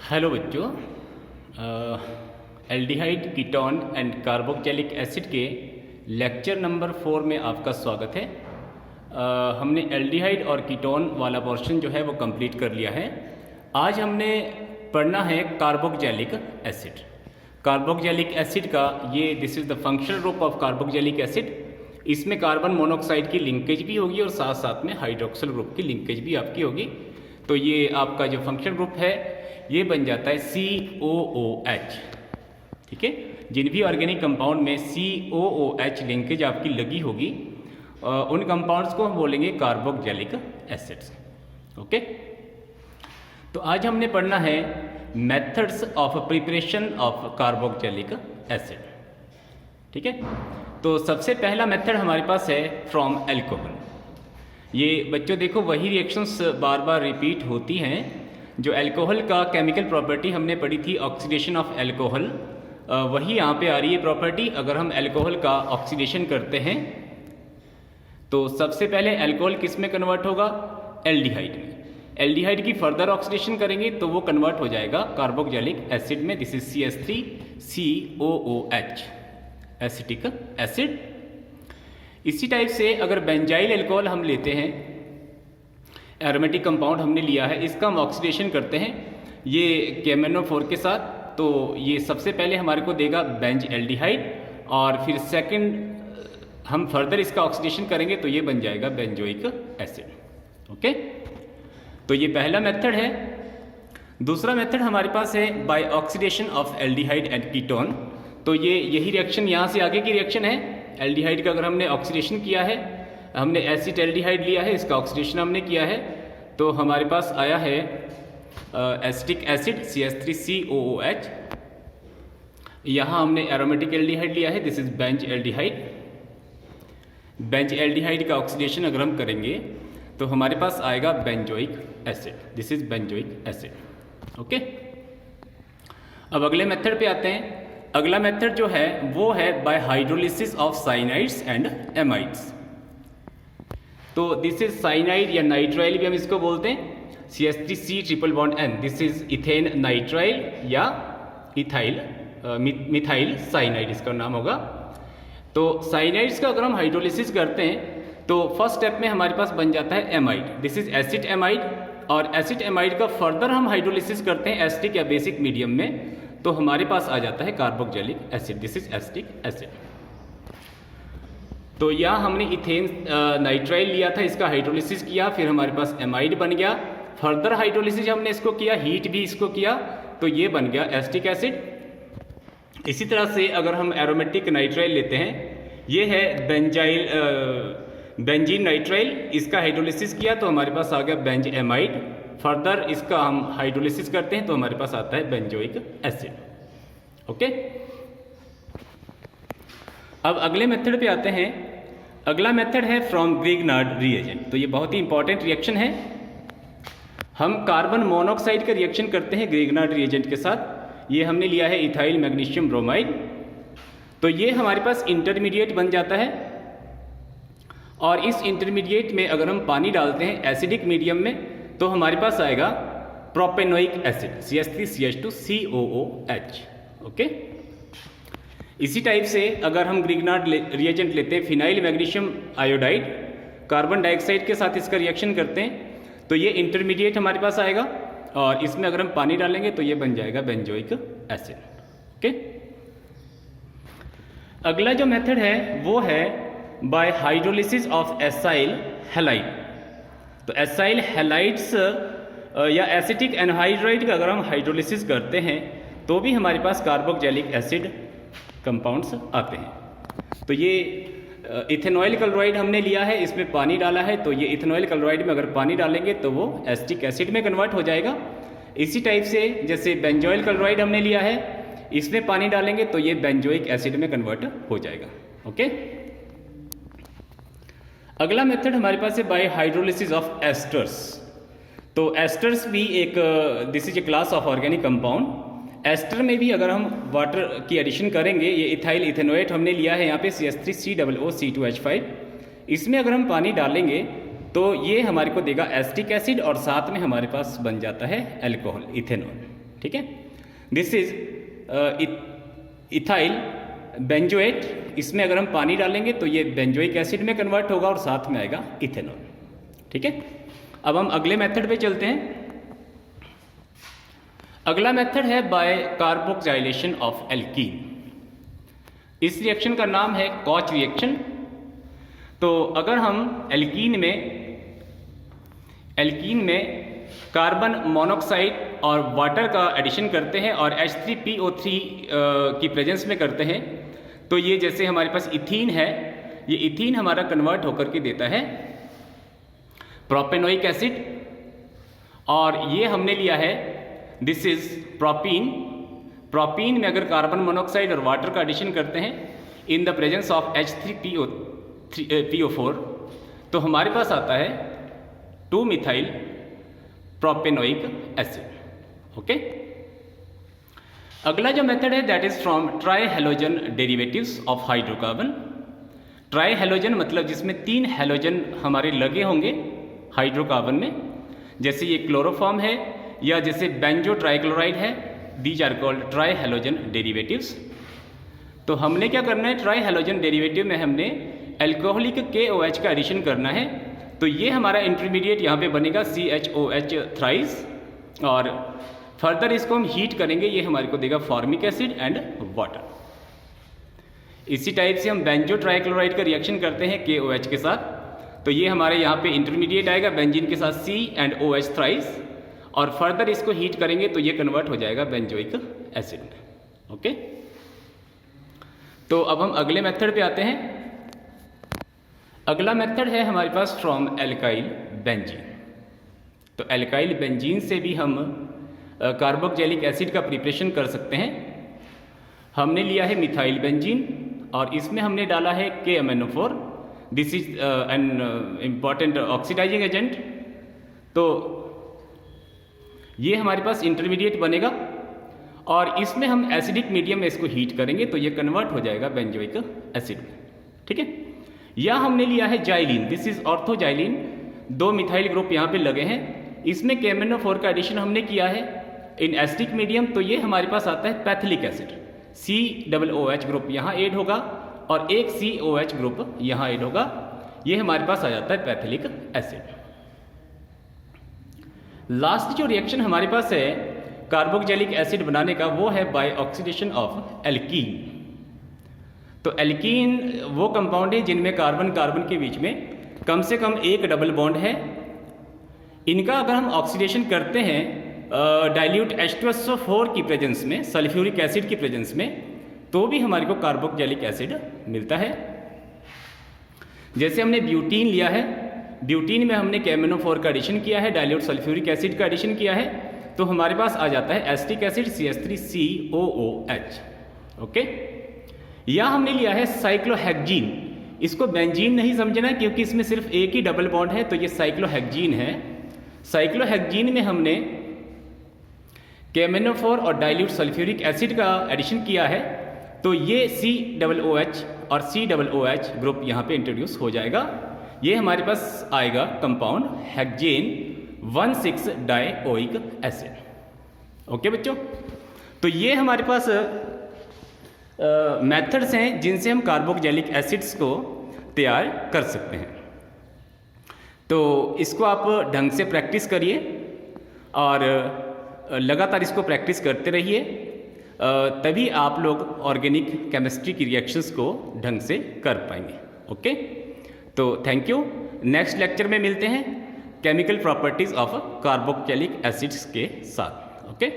Hello बच्चों, aldehyde ketone and carboxylic acid के lecture number 4 में आपका स्वागत है। हमने एल्डिहाइड और कीटोन वाला पोर्शन जो है वो कंप्लीट कर लिया है। आज हमने पढ़ना है कार्बोक्सिलिक एसिड। कार्बोक्सिलिक एसिड का ये this is the functional group of carboxylic acid. इसमें कार्बन मोनोऑक्साइड की लिंकेज भी होगी और साथ साथ में हाइड्रोक्सिल ग्रुप की लिंकेज भी आपकी होगी। तो ये आपका जो फंक्शनल ग्रुप है ये बन जाता है COOH। ठीक है, जिन भी ऑर्गेनिक कंपाउंड में COOH लिंकेज आपकी लगी होगी उन कंपाउंड्स को हम बोलेंगे कार्बोक्सिलिक एसिड्स। ओके, तो आज हमने पढ़ना है methods of preparation of carboxylic acid. ठीक है, तो सबसे पहला मेथड हमारे पास है फ्रॉम एल्कोहल। ये बच्चों देखो वही रिएक्शंस बार बार रिपीट होती हैं। जो अल्कोहल का केमिकल प्रॉपर्टी हमने पढ़ी थी ऑक्सीडेशन ऑफ अल्कोहल, वही यहाँ पे आ रही है प्रॉपर्टी। अगर हम अल्कोहल का ऑक्सीडेशन करते हैं तो सबसे पहले अल्कोहल किस में कन्वर्ट होगा? एल्डिहाइड में। एल्डिहाइड की फर्दर ऑक्सीडेशन करेंगे तो वो कन्वर्ट हो जाएगा कार्बोक्सिलिक एसिड में। This is CH3COOH acetic acid. इसी टाइप से अगर बेंजाइल अल्कोहल हम लेते हैं, एरोमेटिक कंपाउंड हमने लिया है, इसका हम ऑक्सीडेशन करते हैं ये KMnO4 के साथ, तो ये सबसे पहले हमारे को देगा बेंज एल्डिहाइड और फिर सेकंड हम फर्दर इसका ऑक्सीडेशन करेंगे तो ये बन जाएगा बेंजोइक एसिड। ओके, तो ये पहला मेथड है। दूसरा मेथड हमारे पास है by oxidation of aldehyde and ketone. तो ये यही रिएक्शन यहाँ से आगे की रिएक्शन है। एल्डिहाइड का अगर हमने ऑक्सीडेशन किया है, हमने एसिड एल्डिहाइड लिया है, इसका ऑक्सीडेशन हमने किया है, तो हमारे पास आया है एसिटिक एसिड CH3COOH। यहाँ हमने एरोमेटिक एल्डिहाइड लिया है, this is Benz aldehyde. Benz aldehyde का ऑक्सीडेशन अगर हम करेंगे तो हमारे पास आएगा benzoic acid, this is benzoic acid. Okay, अब अगले मेथड पे आते हैं। अगला मेथड जो है वो है by hydrolysis of cyanides and amides. तो दिस इज साइनाइड या नाइट्राइल भी हम इसको बोलते हैं, CH3C triple bond N। This is ethane nitrile या इथाइल मिथाइल साइनाइड इसका नाम होगा। तो साइनाइड्स का अगर हम हाइड्रोलिसिस करते हैं तो फर्स्ट स्टेप में हमारे पास बन जाता है amide, this is acid amide. और एसिड एमाइड का फर्दर हम हाइड्रोलिसिस करते हैं एसिटिक या बेसिक मीडियम में, तो हमारे पास आ जाता है carboxylic acid, this is acetic acid. तो यहाँ हमने इथेन नाइट्राइल लिया था, इसका हाइड्रोलिसिस किया, फिर हमारे पास एमाइड बन गया। फर्दर हाइड्रोलिसिस हमने इसको किया, हीट भी इसको किया, तो ये बन गया एसिटिक एसिड। इसी तरह से अगर हम एरोमेटिक नाइट्राइल लेते हैं, ये है बेंजीन नाइट्राइल, इसका हाइड्रोलिसिस किया तो हमारे पास आ गया बेंज एमाइड। फर्दर इसका हम हाइड्रोलिसिस करते हैं तो हमारे पास आता है बेंजोइक एसिड। ओके, अब अगले मेथड पे आते हैं। अगला मेथड है फ्रॉम ग्रिग्नार्ड रिएजेंट। तो ये बहुत ही इंपॉर्टेंट रिएक्शन है। हम कार्बन मोनोऑक्साइड का रिएक्शन करते हैं ग्रिग्नार्ड रिएजेंट के साथ। ये हमने लिया है इथाइल मैग्नीशियम ब्रोमाइड। तो ये हमारे पास इंटरमीडिएट बन जाता है और इस इंटरमीडिएट में अगर हम पानी डालते हैं एसिडिक मीडियम में तो हमारे पास आएगा प्रोपेनोइक एसिड CH3CH2COOH। ओके, इसी टाइप से अगर हम ग्रिग्नार्ड रिएजेंट लेते हैं phenyl magnesium iodide, carbon dioxide के साथ इसका रिएक्शन करते हैं तो ये इंटरमीडिएट हमारे पास आएगा और इसमें अगर हम पानी डालेंगे तो ये बन जाएगा बेंजोइक एसिड। ओके, अगला जो मेथड है वो है by hydrolysis of acyl halide. तो एसाइल हैलाइड्स या एसिटिक एनहाइड्राइड का अगर हम हाइड्रोलिसिस करते हैं तो भी हमारे पास कार्बोक्सिलिक एसिड कंपाउंड्स आते हैं। तो ये इथेनॉइल क्लोराइड हमने लिया है, इसमें पानी डाला है, तो ये इथेनॉइल क्लोराइड में अगर पानी डालेंगे तो वो एसिटिक एसिड में कन्वर्ट हो जाएगा। इसी टाइप से जैसे बेंजोइल क्लोराइड हमने लिया है, इसमें पानी डालेंगे तो ये बेंजोइक एसिड में कन्वर्ट हो जाएगा। ओके, अगला मेथड हमारे पास है बाय हाइड्रोलिसिस ऑफ एस्टर्स। तो एस्टर्स भी एक this is a class of organic compound. Ester में भी अगर हम वाटर की एडिशन करेंगे, ये इथाइल इथेनोएट हमने लिया है यहाँ पे CH3COOC2H5, इसमें अगर हम पानी डालेंगे तो ये हमारे को देगा एसिटिक एसिड और साथ में हमारे पास बन जाता है अल्कोहल इथेनॉल। ठीक है। दिस इज इथाइल बेंजोएट, इसमें अगर हम पानी डालेंगे तो ये बेंजोइक एसिड में कन्वर्ट होगा और साथ में आएगा इथेनॉल, ठीक है। अब हम अगले मेथड पे चलते हैं। अगला मेथड है बाय कार्बोक्साइलेशन ऑफ एल्कीन। इस रिएक्शन का नाम है कॉच रिएक्शन। तो अगर हम एल्कीन में कार्बन मोनोऑक्साइड और वाटर का एडिशन करते हैं और H3PO3 की प्रेजेंस में करते हैं, तो ये जैसे हमारे पास इथीन है, ये इथीन हमारा कन्वर्ट होकर के देता है प्रोपेनोइक एसिड, और ये हमने लिया है दिस इज प्रोपीन। प्रोपीन में अगर कार्बन मोनोऑक्साइड और वाटर का एडिशन करते हैं in the presence of H3PO4, तो हमारे पास आता है 2-मिथाइल प्रोपेनोइक एसिड, ओके। अगला जो मेथड है that is from try halogen derivatives of hydrocarbon. Try halogen मतलब जिसमें 3 हेलोजन हमारे लगे होंगे हाइड्रोकार्बन में, जैसे ये क्लोरोफॉर्म है या जैसे बेंजो ट्राइक्लोराइड है, these are called tri halogen derivatives. तो हमने क्या करना है, ट्राई हेलोजन डेरिवेटिव में हमने एल्कोहलिक KOH का एडिशन करना है। तो ये हमारा इंटरमीडिएट यहाँ पे बनेगा CHOH थ्राइस, और फर्दर इसको हम हीट करेंगे, ये हमारे को देगा फॉर्मिक एसिड एंड वाटर। इसी टाइप से हम बेंजो ट्राइक्लोराइड का रिएक्शन करते हैं KOH के साथ, तो ये हमारे यहाँ पे इंटरमीडिएट आएगा बेंजीन के साथ C&OH थ्राइस, और फर्दर इसको हीट करेंगे तो ये कन्वर्ट हो जाएगा बेंजोइक एसिड में, ओके। तो अब हम अगले मेथड पे आते हैं। अगला मेथड है हमारे पास फ्रॉम एल्काइल बेंजीन। तो एल्काइल बेंजीन से भी हम कार्बोक्सिलिक एसिड का प्रिपरेशन कर सकते हैं। हमने लिया है मिथाइल बेंजीन और इसमें हमने डाला है KMnO4। This is an important oxidising agent. तो ये हमारे पास इंटरमीडिएट बनेगा और इसमें हम एसिडिक मीडियम में इसको हीट करेंगे तो ये कन्वर्ट हो जाएगा बेंजोइक एसिड में, ठीक है। या हमने लिया है xylene, this is ऑर्थोजाइलिन। 2 methyl group यहाँ पे लगे हैं, इसमें KMnO4 का एडिशन हमने किया है इन एसिडिक मीडियम, तो ये हमारे पास आता है पैथिलिक एसिड। COOH ग्रुप यहाँ ऐड होगा और एक COH ग्रुप यहाँ ऐड होगा, ये हमारे पास आ जाता है पैथिलिक एसिड। लास्ट जो रिएक्शन हमारे पास है कार्बोक्सिलिक एसिड बनाने का, वो है बाय ऑक्सीडेशन ऑफ एल्कीन। तो एल्कीन वो कंपाउंड है जिनमें कार्बन कार्बन के बीच में कम से कम एक डबल बॉन्ड है। इनका अगर हम ऑक्सीडेशन करते हैं डाइल्यूट H2SO4 की प्रेजेंस में, सल्फ्यूरिक एसिड की प्रेजेंस में, तो भी हमारे को कार्बोक्सिलिक एसिड मिलता है। जैसे हमने ब्यूटीन लिया है, ब्यूटीन में हमने KMnO4 का एडिशन किया है, डाइल्यूट सल्फ्यूरिक एसिड का एडिशन किया है, तो हमारे पास आ जाता है एसिटिक एसिड CH3COOH, ओके। या हमने लिया है साइक्लोहेक्जीन। इसको बेंजीन नहीं समझना क्योंकि इसमें सिर्फ एक ही डबल बॉन्ड है, तो ये साइक्लोहेक्जीन है। साइक्लोहेक्जीन में हमने KMnO4 और डाइल्यूट सल्फ्यूरिक एसिड का एडिशन किया है, तो ये COOH और COOH ग्रुप यहाँ पे इंट्रोड्यूस हो जाएगा। ये हमारे पास आएगा कंपाउंड हेक्जेन 1,6-डाइओइक एसिड, ओके बच्चों। तो ये हमारे पास मेथड्स हैं जिनसे हम कार्बोक्सिलिक एसिड्स को तैयार कर सकते हैं। तो इसको आप ढंग से प्रैक्टिस करिए और लगातार इसको प्रैक्टिस करते रहिए, तभी आप लोग ऑर्गेनिक केमिस्ट्री की रिएक्शंस को ढंग से कर पाएंगे, ओके। तो थैंक यू। नेक्स्ट लेक्चर में मिलते हैं chemical properties of carboxylic acids के साथ, ओके।